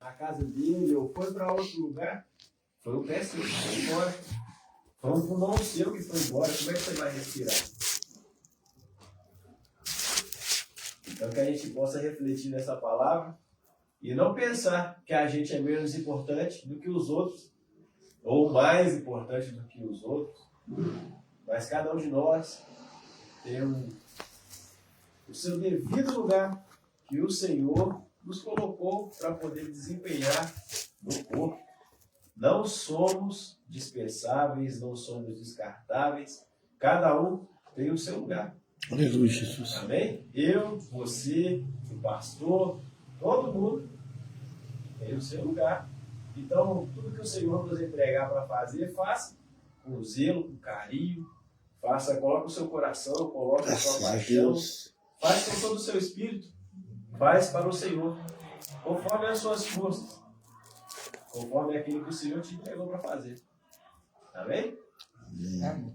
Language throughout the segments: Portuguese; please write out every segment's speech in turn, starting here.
a casa dele ou foi para outro lugar, foi o pé seu que foi embora. Foi um pulmão seu que foi embora. Como é que você vai respirar? Então que a gente possa refletir nessa palavra e não pensar que a gente é menos importante do que os outros, ou mais importante do que os outros, mas cada um de nós tem o seu devido lugar que o Senhor nos colocou para poder desempenhar no corpo. Não somos dispensáveis, não somos descartáveis, cada um tem o seu lugar. Aleluia, Jesus. Amém? Eu, você, o pastor, todo mundo tem o seu lugar. Então, tudo que o Senhor nos entregar para fazer, faça com zelo, com carinho. Faça, coloque o seu coração, coloque a sua paixão. Faz com todo o seu espírito. Faz para o Senhor, conforme as suas forças. Conforme aquilo que o Senhor te entregou para fazer. Amém? Amém.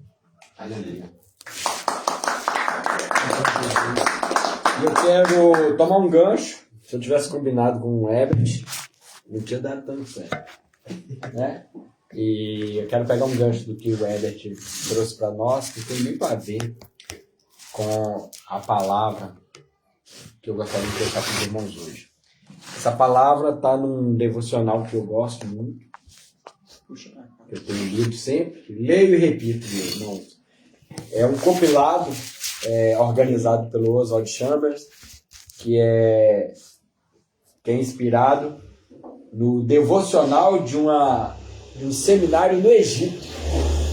Aleluia. Eu quero tomar um gancho. Se eu tivesse combinado com o Herbert, não tinha dado tanto certo. Né? E eu quero pegar um gancho do que o Herbert trouxe para nós, que tem muito a ver com a palavra que eu gostaria de deixar para os irmãos hoje. Essa palavra está num devocional que eu gosto muito. Eu tenho lido sempre, leio e repito, meus irmãos. É um compilado organizado pelo Oswald Chambers, que é inspirado no devocional de um seminário no Egito,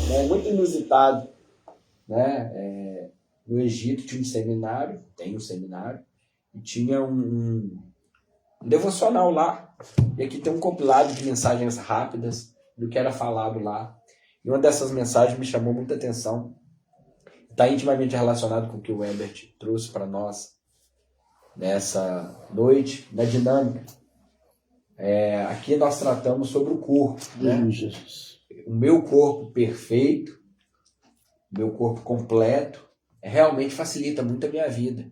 né? Muito inusitado. Né? No Egito tinha um seminário, tem um seminário, e tinha um devocional lá. E aqui tem um compilado de mensagens rápidas do que era falado lá. E uma dessas mensagens me chamou muita atenção. Está intimamente relacionado com o que o Herbert trouxe para nós nessa noite, na dinâmica. Aqui nós tratamos sobre o corpo. Né? O meu corpo perfeito, o meu corpo completo, realmente facilita muito a minha vida.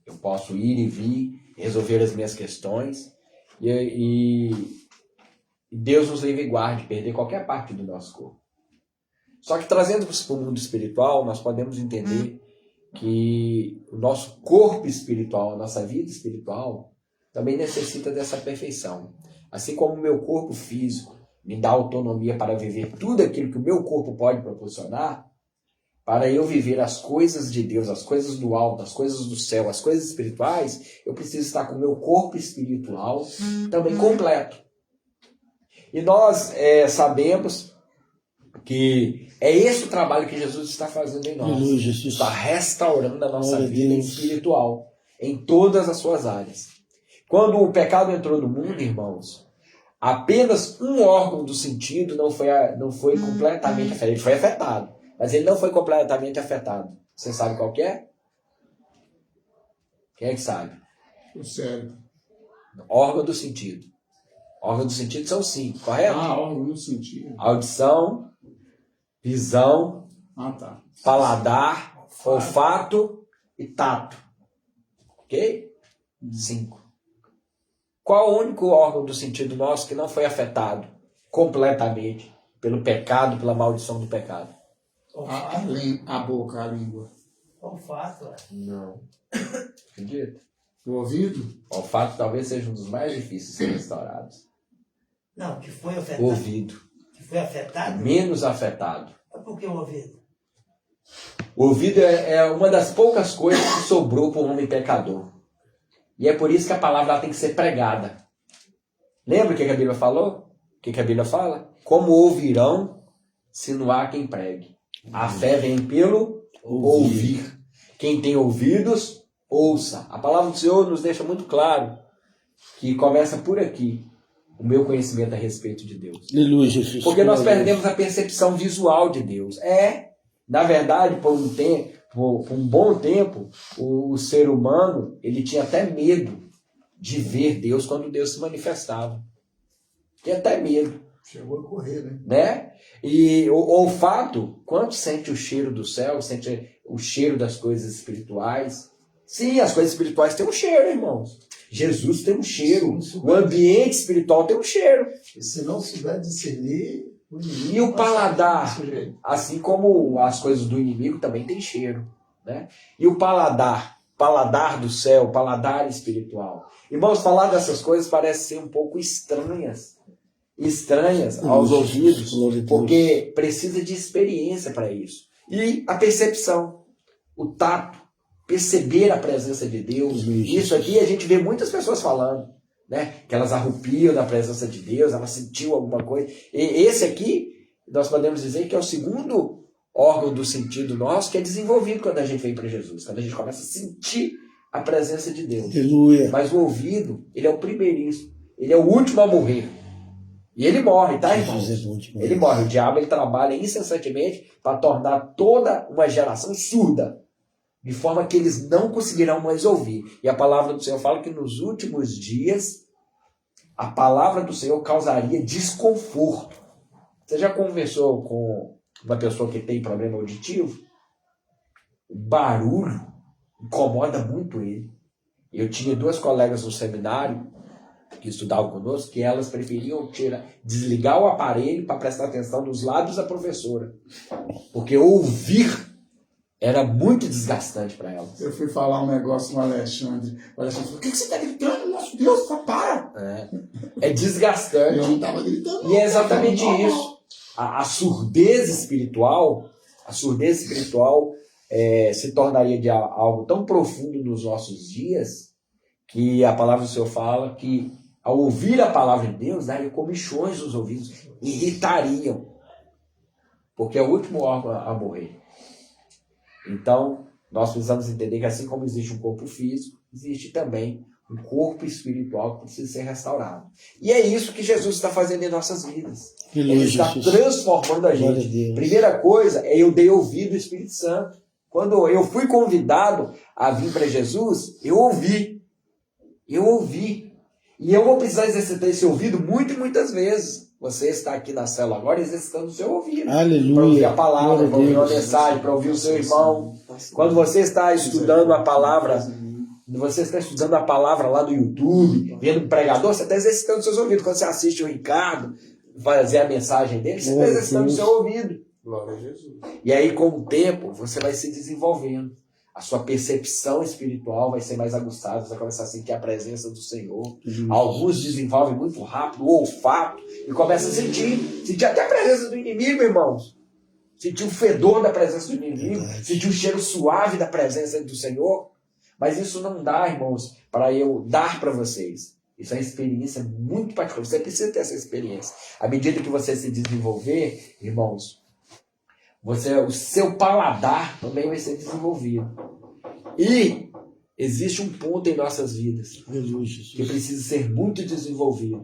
Eu posso ir e vir, resolver as minhas questões e Deus nos livre e guarde perder qualquer parte do nosso corpo. Só que trazendo para o mundo espiritual, nós podemos entender que o nosso corpo espiritual, a nossa vida espiritual, também necessita dessa perfeição. Assim como o meu corpo físico me dá autonomia para viver tudo aquilo que o meu corpo pode proporcionar, para eu viver as coisas de Deus, as coisas do alto, as coisas do céu, as coisas espirituais, eu preciso estar com o meu corpo espiritual também completo. E nós sabemos que é esse o trabalho que Jesus está fazendo em nós. Está restaurando a nossa vida espiritual em todas as suas áreas. Quando o pecado entrou no mundo, irmãos, apenas um órgão do sentido não foi completamente afetado. Ele foi afetado, mas ele não foi completamente afetado. Você sabe qual que é? Quem é que sabe? O cérebro. Órgão do sentido. Órgão do sentido são 5, correto? Órgão do sentido. Audição, visão, Tá. paladar, olfato e tato. Ok? 5. Qual o único órgão do sentido nosso que não foi afetado completamente pelo pecado, pela maldição do pecado? A boca, a língua. Olfato. Não. Acredita? O ouvido? O olfato talvez seja um dos mais difíceis de ser restaurados. Não, que foi afetado. O ouvido. Que foi afetado? Menos afetado. Mas por que o ouvido? O ouvido é uma das poucas coisas que sobrou para o homem pecador. E é por isso que a palavra tem que ser pregada. Lembra o que a Bíblia falou? O que a Bíblia fala? Como ouvirão se não há quem pregue? A fé vem pelo ouvir. Quem tem ouvidos, ouça. A palavra do Senhor nos deixa muito claro que começa por aqui o meu conhecimento a respeito de Deus. Aleluia, Jesus. Porque nós perdemos a percepção visual de Deus. Na verdade, por um bom tempo, o ser humano ele tinha até medo de ver Deus quando Deus se manifestava. Tinha até medo. Chegou a correr, né? E o olfato, quanto sente o cheiro do céu, sente o cheiro das coisas espirituais. Sim, as coisas espirituais têm um cheiro, irmãos. Jesus tem um cheiro. Sim, O ambiente espiritual tem um cheiro. E se não souber discernir, o inimigo E o passa paladar? desse jeito. Assim como as coisas do inimigo também tem cheiro, né? E o paladar do céu, paladar espiritual. Irmãos, falar dessas coisas parece ser um pouco estranhas aos ouvidos, porque precisa de experiência para isso. E a percepção, o tato, perceber a presença de Deus. Isso aqui a gente vê muitas pessoas falando, né? Que elas arrupiam da presença de Deus, elas sentiam alguma coisa. E esse aqui, nós podemos dizer que é o segundo órgão do sentido nosso que é desenvolvido quando a gente vem para Jesus, quando a gente começa a sentir a presença de Deus. Aleluia. Mas o ouvido, ele é o primeiríssimo, ele é o último a morrer. E ele morre, tá, irmão? Jesus é bom demais. Ele morre. O diabo ele trabalha incessantemente para tornar toda uma geração surda, de forma que eles não conseguirão mais ouvir. E a palavra do Senhor fala que nos últimos dias a palavra do Senhor causaria desconforto. Você já conversou com uma pessoa que tem problema auditivo? O barulho incomoda muito ele. Eu tinha duas colegas no seminário que estudavam conosco, que elas preferiam desligar o aparelho para prestar atenção nos lábios da professora. Porque ouvir era muito desgastante para elas. Eu fui falar um negócio com o Alexandre. O Alexandre falou: o que você está gritando? Nosso Deus, para! É desgastante. Eu não estava gritando. E é exatamente isso. A surdez espiritual, se tornaria de algo tão profundo nos nossos dias que a palavra do Senhor fala que ao ouvir a palavra de Deus, daria comichões nos ouvidos, irritariam, porque é o último órgão a morrer. Então, nós precisamos entender que assim como existe um corpo físico, existe também um corpo espiritual que precisa ser restaurado. E é isso que Jesus está fazendo em nossas vidas. Ele está transformando a Glória gente. a Deus. Primeira coisa é eu dei ouvido ao Espírito Santo. Quando eu fui convidado a vir para Jesus, eu ouvi. E eu vou precisar exercitar esse ouvido muitas vezes. Você está aqui na célula agora exercitando o seu ouvido. Aleluia. Para ouvir a palavra, Glória a para ouvir uma Deus. mensagem, para ouvir o seu irmão. Quando você está estudando a palavra, lá no YouTube, vendo um pregador, você está exercitando os seus ouvidos. Quando você assiste o Ricardo fazer a mensagem dele, você está Glória a exercitando o Deus. seu ouvido. Glória a Jesus. E aí, com o tempo, você vai se desenvolvendo. A sua percepção espiritual vai ser mais aguçada, você vai começar a sentir a presença do Senhor. Alguns desenvolvem muito rápido o olfato e começam a sentir até a presença do inimigo, irmãos. Sentir o fedor da presença do inimigo, sentir o cheiro suave da presença do Senhor. Mas isso não dá, irmãos, para eu dar para vocês. Isso é uma experiência muito particular. Você precisa ter essa experiência. À medida que você se desenvolver, irmãos, o seu paladar também vai ser desenvolvido. E existe um ponto em nossas vidas que precisa ser muito desenvolvido,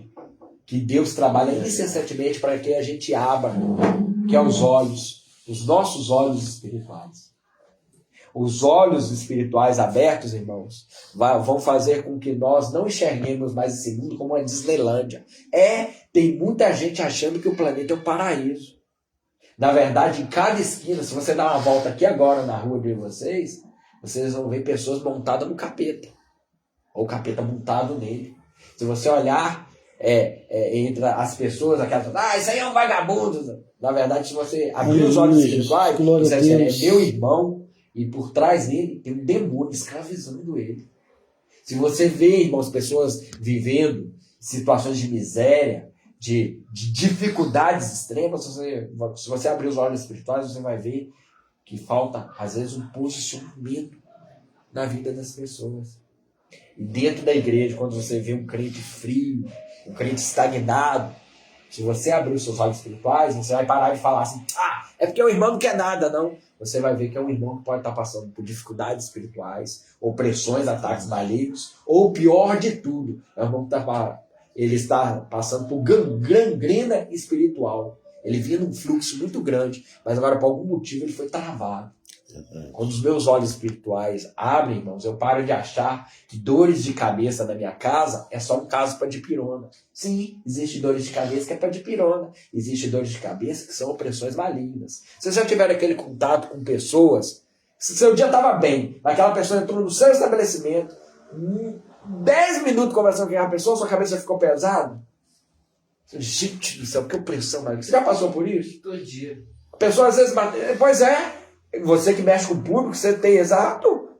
que Deus trabalha incessantemente para que a gente abra, que é os olhos, os nossos olhos espirituais. Os olhos espirituais abertos, irmãos, vão fazer com que nós não enxerguemos mais esse mundo como uma Disneylândia. Tem muita gente achando que o planeta é um paraíso. Na verdade, em cada esquina, se você dar uma volta aqui agora na rua de vocês vão ver pessoas montadas no capeta. Ou o capeta montado nele. Se você olhar entre as pessoas, aquelas isso aí é um vagabundo. Na verdade, se você abrir os olhos espirituais, você vai dizer, é meu irmão, e por trás dele tem um demônio escravizando ele. Se você vê, irmãos, pessoas vivendo situações de miséria, de dificuldades extremas, se você abrir os olhos espirituais, você vai ver que falta, às vezes, um posicionamento na vida das pessoas. E dentro da igreja, quando você vê um crente frio, um crente estagnado, se você abrir os seus olhos espirituais, você vai parar de falar assim, é porque o irmão não quer nada, não. Você vai ver que é um irmão que pode estar passando por dificuldades espirituais, opressões, ataques malignos, ou pior de tudo, é um irmão que ele está passando por gangrena espiritual. Ele vinha num fluxo muito grande, mas agora por algum motivo ele foi travado. Quando os meus olhos espirituais abrem, irmãos, eu paro de achar que dores de cabeça na minha casa é só um caso para dipirona. Sim, existe dores de cabeça que é para dipirona. Existe dores de cabeça que são opressões malignas. Vocês já tiveram aquele contato com pessoas, se seu dia estava bem, aquela pessoa entrou no seu estabelecimento, 10 minutos conversando com a pessoa, sua cabeça ficou pesada. Gente do céu, que opressão, Maria. Você já passou por isso? Todo dia. A pessoa às vezes bate... Pois é, você que mexe com o público, você tem exato.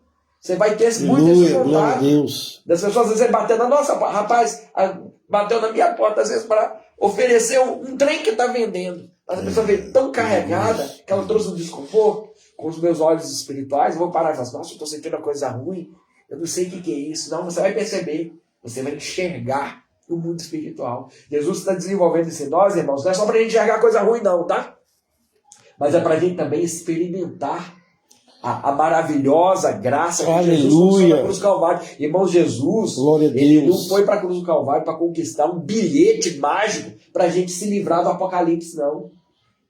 Você vai ter muito esse Aleluia, glória a contato. Deus. Das pessoas às vezes batendo na nossa, rapaz, bateu na minha porta às vezes para oferecer um trem que está vendendo. Mas a pessoa veio tão carregada que ela trouxe um desconforto. Com os meus olhos espirituais, eu vou parar e falar assim, nossa, eu estou sentindo uma coisa ruim, eu não sei o que é isso. Não, você vai perceber, você vai enxergar o mundo espiritual. Jesus está desenvolvendo isso em nós, irmãos, não é só para a gente enxergar coisa ruim não, tá? Mas é para a gente também experimentar a maravilhosa graça que Jesus conquistou na cruz do Calvário. Irmãos, Jesus, Glória a ele Deus. não foi para a cruz do Calvário para conquistar um bilhete mágico para a gente se livrar do Apocalipse, não.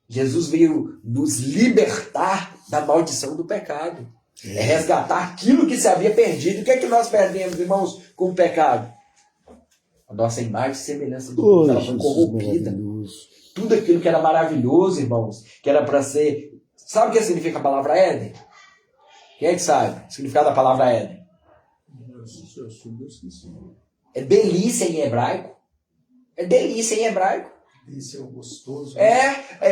Jesus veio nos libertar da maldição do pecado. É resgatar aquilo que se havia perdido. O que é que nós perdemos, irmãos, com o pecado? A nossa imagem e semelhança de Deus, ela foi corrompida. Maravilhoso. Tudo aquilo que era maravilhoso, irmãos, que era para ser... Sabe o que significa a palavra Éden? Quem é que sabe o significado da palavra Éden? É delícia em hebraico. É delícia em hebraico. Esse é o gostoso.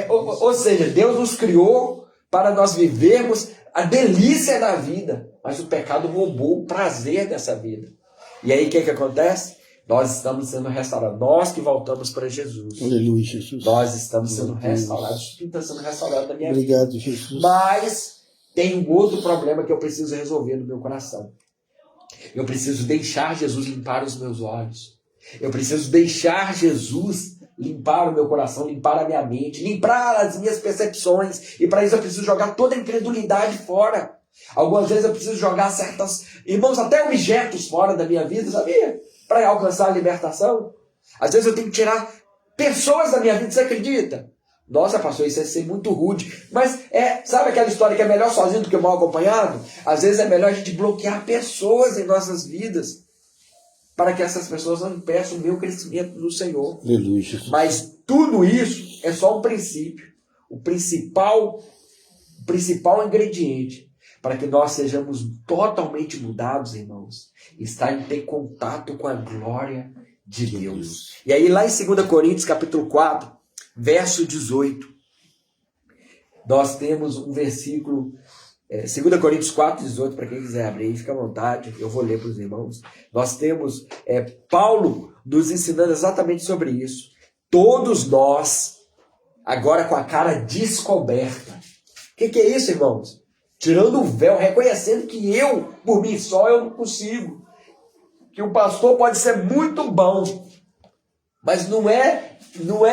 Ou seja, Deus nos criou para nós vivermos a delícia da vida, mas o pecado roubou o prazer dessa vida. E aí o que acontece? Nós estamos sendo restaurados, nós que voltamos para Jesus. Aleluia, Jesus. Nós estamos sendo Meu Deus. restaurados, tudo está sendo restaurado na minha vida. Obrigado, Jesus. Mas tem um outro problema que eu preciso resolver no meu coração. Eu preciso deixar Jesus limpar os meus olhos. Eu preciso deixar Jesus limpar o meu coração, limpar a minha mente, limpar as minhas percepções. E para isso eu preciso jogar toda a incredulidade fora. Algumas vezes eu preciso jogar certas, irmãos, até objetos fora da minha vida, sabia? Para alcançar a libertação. Às vezes eu tenho que tirar pessoas da minha vida, você acredita? Nossa, pastor, isso é ser muito rude. Mas sabe aquela história que é melhor sozinho do que mal acompanhado? Às vezes é melhor a gente bloquear pessoas em nossas vidas, para que essas pessoas não impeçam o meu crescimento no Senhor. Aleluia, Jesus. Mas tudo isso é só um princípio. O principal ingrediente para que nós sejamos totalmente mudados, irmãos, está em ter contato com a glória de Deus. E aí lá em 2 Coríntios capítulo 4, verso 18, nós temos um versículo... 2 Coríntios 4, 18, para quem quiser abrir, fica à vontade, eu vou ler para os irmãos. Nós temos Paulo nos ensinando exatamente sobre isso. Todos nós, agora com a cara descoberta. O que é isso, irmãos? Tirando o véu, reconhecendo que eu, por mim só, eu não consigo. Que o pastor pode ser muito bom, mas não é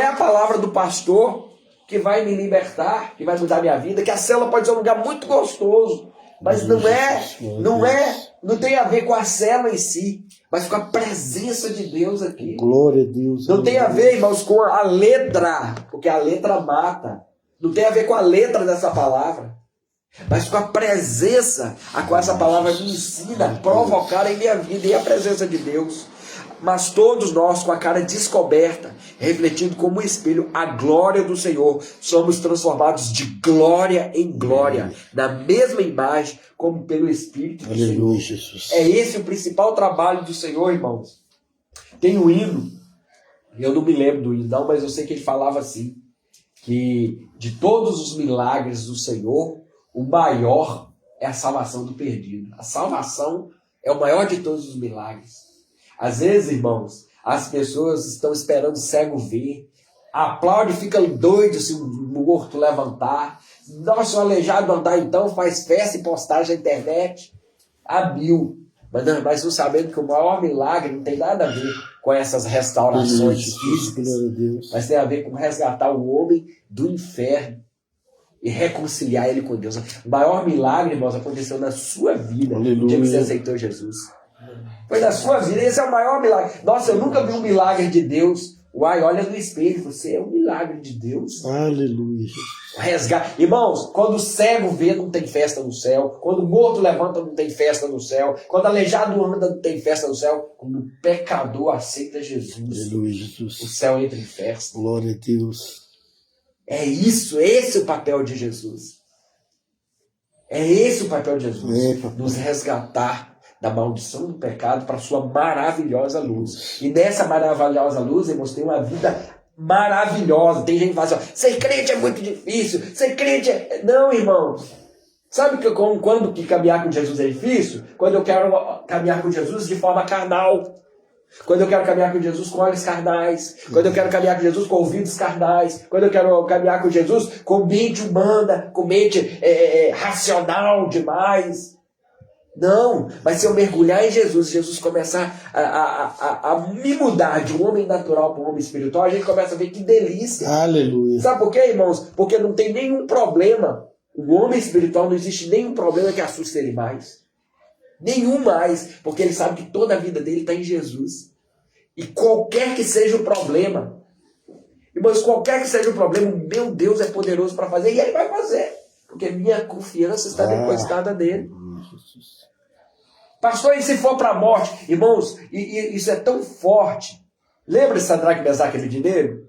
a palavra do pastor que vai me libertar, que vai mudar minha vida, que a célula pode ser um lugar muito gostoso, mas não tem a ver com a célula em si, mas com a presença de Deus aqui. Glória a Deus. Não tem a ver, irmãos, com a letra, porque a letra mata. Não tem a ver com a letra dessa palavra, mas com a presença a qual essa palavra me ensina a provocar em minha vida, e a presença de Deus. Mas todos nós, com a cara descoberta, refletindo como um espelho a glória do Senhor, somos transformados de glória em glória, na mesma imagem, como pelo Espírito do Senhor. Aleluia, Jesus. É esse o principal trabalho do Senhor, irmãos. Tem um hino, eu não me lembro do hino não, mas eu sei que ele falava assim, que de todos os milagres do Senhor, o maior é a salvação do perdido. A salvação é o maior de todos os milagres. Às vezes, irmãos, as pessoas estão esperando o cego ver, aplaude e fica doido se um morto levantar. Nossa, o aleijado andar então, faz festa e postagem na internet. A mil. Mas não sabendo que o maior milagre não tem nada a ver com essas restaurações físicas, Glória a Deus. mas tem a ver com resgatar o homem do inferno e reconciliar ele com Deus. O maior milagre, irmãos, aconteceu na sua vida, no dia que você aceitou Jesus. Foi na sua vida, esse é o maior milagre. Nossa, eu nunca vi um milagre de Deus. Uai, olha no espelho, você é um milagre de Deus. Aleluia, Jesus. Resgate. Irmãos, quando o cego vê, não tem festa no céu. Quando o morto levanta, não tem festa no céu. Quando o aleijado anda, não tem festa no céu. Quando o pecador aceita Jesus, Aleluia, o Jesus. céu entra em festa. Glória a Deus. É isso, esse é o papel de Jesus. É esse o papel de Jesus. Papai. Nos resgatar da maldição do pecado para a sua maravilhosa luz. E nessa maravilhosa luz, irmãos, tem uma vida maravilhosa. Tem gente que fala assim, ser crente é muito difícil, ser crente é... Não, irmãos. Sabe quando que caminhar com Jesus é difícil? Quando eu quero caminhar com Jesus de forma carnal. Quando eu quero caminhar com Jesus com olhos carnais. Quando eu quero caminhar com Jesus com ouvidos carnais. Quando eu quero caminhar com Jesus com mente humana, com mente racional demais. Não, mas se eu mergulhar em Jesus, Jesus começar a me mudar de um homem natural para um homem espiritual, a gente começa a ver que delícia. Aleluia. Sabe por quê, irmãos? Porque não tem nenhum problema. O homem espiritual não existe nenhum problema que assuste ele mais. Nenhum mais. Porque ele sabe que toda a vida dele está em Jesus. E qualquer que seja o problema, irmãos, qualquer que seja o problema, o meu Deus é poderoso para fazer e ele vai fazer. Porque minha confiança está depositada nele. Pastor, e se for para a morte? Irmãos, isso é tão forte. Lembra de Sadraque, Mesaque e Abednego?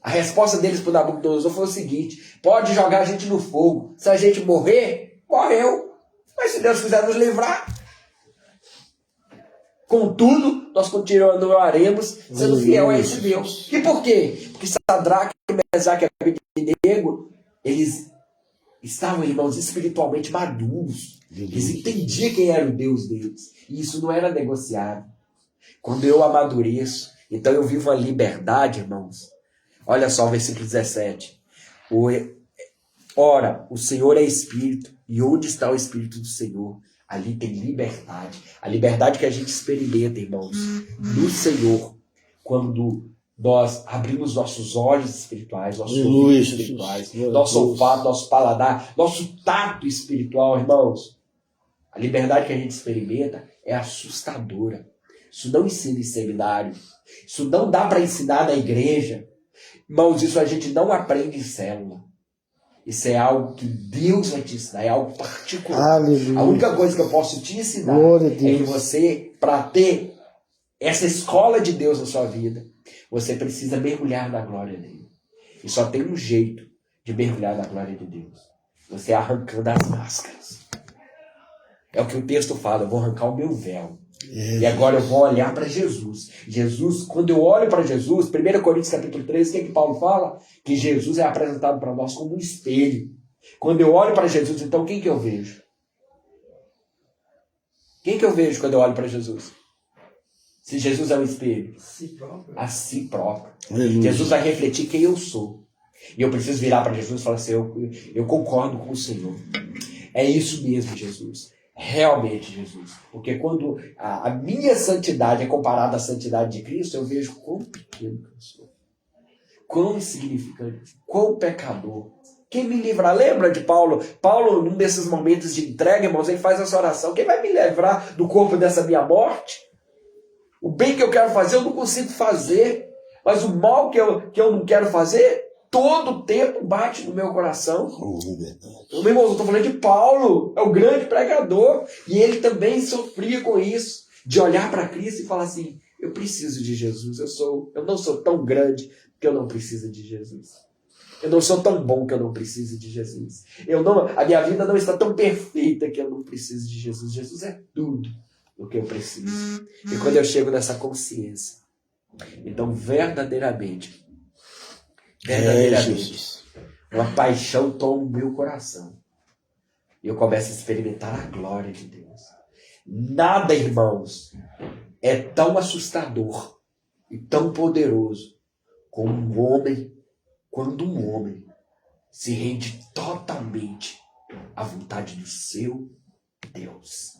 A resposta deles para o Nabucodonosor foi o seguinte: pode jogar a gente no fogo. Se a gente morrer, morreu. Mas se Deus quiser nos livrar, contudo, nós continuaremos sendo fiel a esse Deus. E por quê? Porque Sadraque, Mesaque e Abednego, eles estavam, irmãos, espiritualmente maduros. Eles entendiam quem era o Deus deles. E isso não era negociável. Quando eu amadureço, então eu vivo a liberdade, irmãos. Olha só o versículo 17. Ora, o Senhor é Espírito, e onde está o Espírito do Senhor? Ali tem liberdade. A liberdade que a gente experimenta, irmãos, no Senhor, quando nós abrimos nossos olhos espirituais, nossos ouvidos espirituais, nosso olfato, nosso paladar, nosso tato espiritual, irmãos. A liberdade que a gente experimenta é assustadora. Isso não ensina em seminário. Isso não dá para ensinar na igreja. Irmãos, isso a gente não aprende em célula. Isso é algo que Deus vai te ensinar, é algo particular. Aleluia. A única coisa que eu posso te ensinar Glória a é que Deus. você, para ter essa escola de Deus na sua vida, você precisa mergulhar na glória dele. E só tem um jeito de mergulhar na glória de Deus: você arrancando as máscaras. É o que o texto fala: eu vou arrancar o meu véu. E agora eu vou olhar para Jesus. Jesus, quando eu olho para Jesus, 1 Coríntios capítulo 3, o que Paulo fala? Que Jesus é apresentado para nós como um espelho. Quando eu olho para Jesus, então quem que eu vejo? Quem que eu vejo quando eu olho para Jesus? Se Jesus é um espelho, Si próprio. a si próprio. Aleluia. Jesus vai refletir quem eu sou. E eu preciso virar para Jesus e falar assim: eu concordo com o Senhor. É isso mesmo, Jesus. Realmente, Jesus. Porque quando a minha santidade é comparada à santidade de Cristo, eu vejo quão pequeno que eu sou. Quão insignificante. Quão pecador. Quem me livra? Lembra de Paulo? Paulo, num desses momentos de entrega, irmãos, ele faz essa oração: quem vai me livrar do corpo dessa minha morte? O bem que eu quero fazer, eu não consigo fazer. Mas o mal que eu não quero fazer, todo o tempo bate no meu coração. Então, meu irmão, eu estou falando de Paulo, é o grande pregador. E ele também sofria com isso, de olhar para Cristo e falar assim: eu preciso de Jesus. Eu não sou tão grande que eu não preciso de Jesus. Eu não sou tão bom que eu não preciso de Jesus. A minha vida não está tão perfeita que eu não preciso de Jesus. Jesus é tudo o que eu preciso. E quando eu chego nessa consciência, então verdadeiramente, Jesus. uma paixão toma o meu coração. E eu começo a experimentar a glória de Deus. Nada, irmãos, é tão assustador e tão poderoso como quando um homem se rende totalmente à vontade do seu Deus.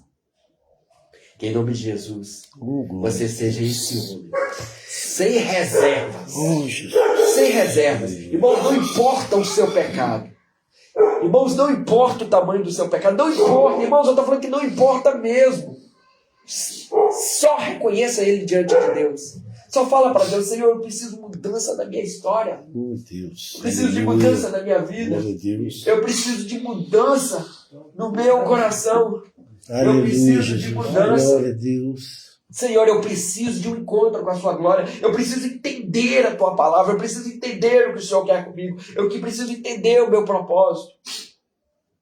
Que em nome de Jesus, você seja esse homem. Sem reservas. Sem reservas. Irmãos, não importa o seu pecado. Irmãos, não importa o tamanho do seu pecado. Não importa. Irmãos, eu estou falando que não importa mesmo. Só reconheça ele diante de Deus. Só fala para Deus: Senhor, eu preciso de mudança na minha história. Oh, Deus. Eu preciso de mudança na minha vida. Glória a Deus. Eu preciso de mudança no meu coração. Aleluia, Eu preciso de Jesus. mudança. Glória a Deus. Senhor, eu preciso de um encontro com a sua glória. Eu preciso entender a tua palavra. Eu preciso entender o que o Senhor quer comigo. Eu que preciso entender o meu propósito.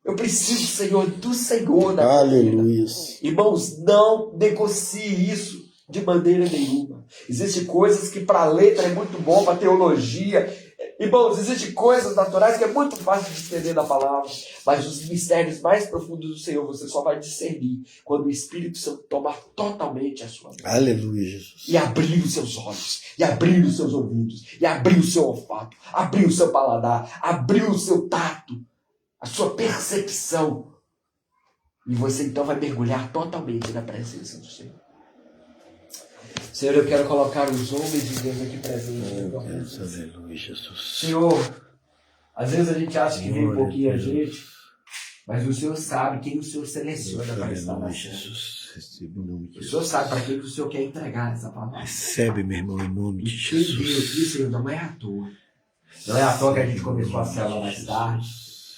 Eu preciso, Senhor, do Senhor na minha vida. Aleluia. Irmãos, não negocie isso de maneira nenhuma. Existem coisas que para a letra é muito bom, para a teologia. Irmãos, existem coisas naturais que é muito fácil de entender da palavra, mas os mistérios mais profundos do Senhor você só vai discernir quando o Espírito Santo tomar totalmente a sua vida. Aleluia, Jesus. E abrir os seus olhos, e abrir os seus ouvidos, e abrir o seu olfato, abrir o seu paladar, abrir o seu tato, a sua percepção. E você então vai mergulhar totalmente na presença do Senhor. Senhor, eu quero colocar os homens de Deus aqui presentes. Aleluia, Jesus. Senhor, às vezes a gente acha que vem pouquinho a gente, mas o Senhor sabe quem o Senhor seleciona para estar na Aleluia, terra. Jesus. Recebe em nome de O Senhor Jesus. sabe para quem que o Senhor quer entregar essa palavra. Recebe, meu irmão, em nome de Quem veio aqui, Jesus. Senhor, não é à toa. Não é à toa que a gente começou a célula mais tarde.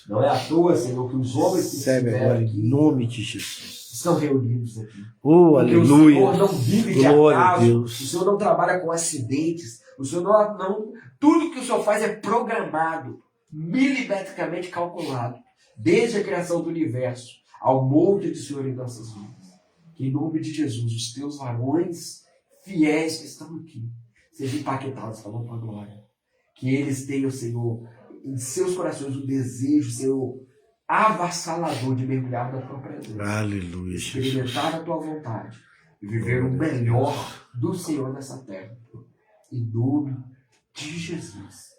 Não é à toa, Senhor, que os homens que Recebe estiveram agora em aqui nome de Jesus. estão reunidos aqui. Oh, Porque o aleluia. Senhor não vive de Glória a acaso. Deus. O Senhor não trabalha com acidentes. O Senhor não... Tudo que o Senhor faz é programado, milimetricamente calculado, desde a criação do universo ao molde do Senhor em nossas vidas. Que em nome de Jesus, os teus varões fiéis que estão aqui sejam impactados pela tua glória. Que eles tenham, Senhor, em seus corações o desejo, Senhor, avassalador de mergulhar na tua presença. Aleluia, Jesus. Experimentar a tua vontade e viver o melhor do Senhor nessa terra. Em nome de Jesus.